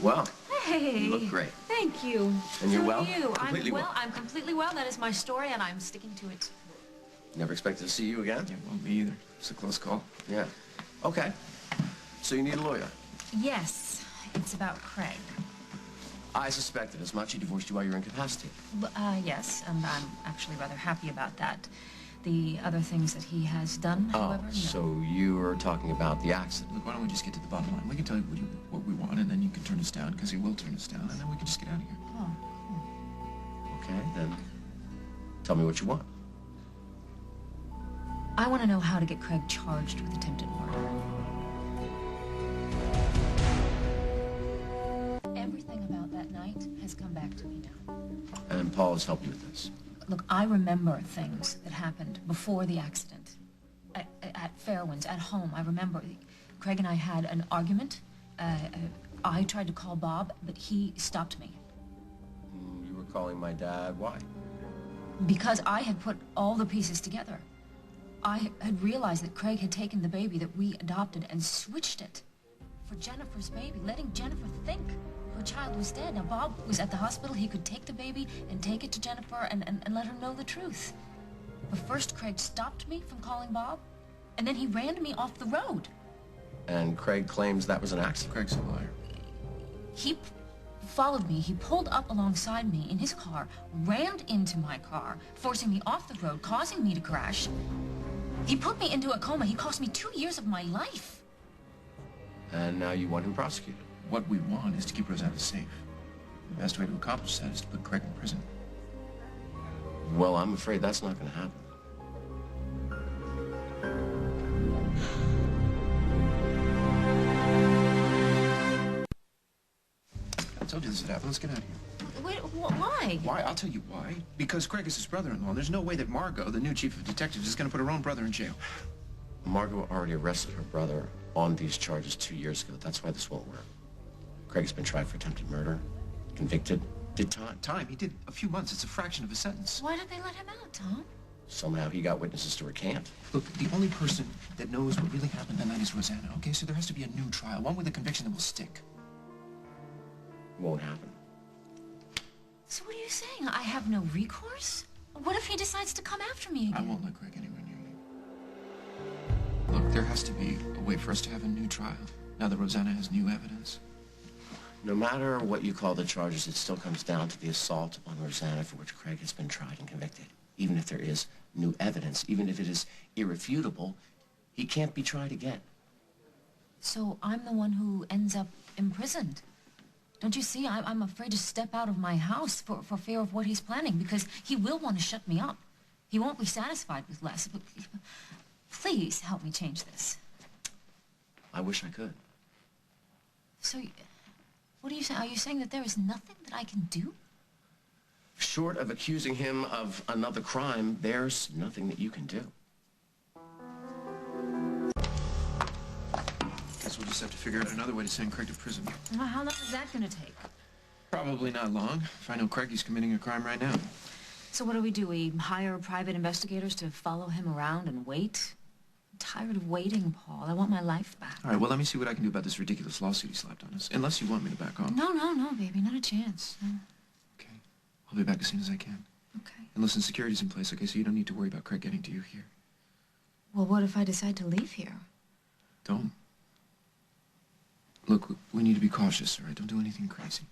Well, hey. you look great. Thank you. And you're well? You. Completely well. I'm completely well. That is my story, and I'm sticking to it. Never expected to see you again? Yeah, well, me either. It's a close call. Yeah. Okay. So you need a lawyer? Yes. It's about Craig. I suspected as much. He divorced you while you were incapacitated. Yes, and I'm actually rather happy about that. The other things that he has done, however, no. So you were talking about the accident. Look, why don't we just get to the bottom line? We can tell you what we want, and then you can turn us down, because he will turn us down, and then we can just get out of here. Oh. Okay, then tell me what you want. I want to know how to get Craig charged with attempted murder. Everything about that night has come back to me now. And Paul has helped you with this. Look, I remember things that happened before the accident. At Fairwinds, at home, I remember Craig and I had an argument. I tried to call Bob, but he stopped me. You were calling my dad. Why? Because I had put all the pieces together. I had realized that Craig had taken the baby that we adopted and switched it for Jennifer's baby, letting Jennifer think her child was dead. Now, Bob was at the hospital. He could take the baby and take it to Jennifer and let her know the truth. But first, Craig stopped me from calling Bob, and then he ran me off the road. And Craig claims that was an accident. Craig's a liar. He followed me. He pulled up alongside me in his car, rammed into my car, forcing me off the road, causing me to crash. He put me into a coma. He cost me 2 years of my life. And now you want him prosecuted. What we want is to keep Rosanna safe. The best way to accomplish that is to put Craig in prison. Well, I'm afraid that's not going to happen. I told you this would happen. Let's get out of here. Wait, why? Why? I'll tell you why. Because Craig is his brother-in-law, and there's no way that Margot, the new chief of detectives, is going to put her own brother in jail. Margot already arrested her brother on these charges 2 years ago. That's why this won't work. Craig's been tried for attempted murder, convicted, did time. Time? He did a few months. It's a fraction of a sentence. Why did they let him out, Tom? Somehow he got witnesses to recant. Look, the only person that knows what really happened that night is Rosanna, okay? So there has to be a new trial, one with a conviction that will stick. Won't happen. So what are you saying? I have no recourse? What if he decides to come after me again? I won't let Craig anywhere near you. Look, there has to be a way for us to have a new trial, now that Rosanna has new evidence. No matter what you call the charges, it still comes down to the assault on Rosanna for which Craig has been tried and convicted. Even if there is new evidence, even if it is irrefutable, he can't be tried again. So I'm the one who ends up imprisoned. Don't you see? I'm afraid to step out of my house for fear of what he's planning, because he will want to shut me up. He won't be satisfied with less. But please help me change this. I wish I could. So, what are you saying? Are you saying that there is nothing that I can do? Short of accusing him of another crime, there's nothing that you can do. Guess we'll just have to figure out another way to send Craig to prison. Well, how long is that going to take? Probably not long. If I know Craig, he's committing a crime right now. So what do? We hire private investigators to follow him around and wait? I'm tired of waiting, Paul. I want my life back. All right, well, let me see what I can do about this ridiculous lawsuit he slapped on us. Unless you want me to back off. No, baby. Not a chance. No. Okay. I'll be back as soon as I can. Okay. And listen, security's in place, okay? So you don't need to worry about Craig getting to you here. Well, what if I decide to leave here? Don't. Look, we need to be cautious, all right? Don't do anything crazy.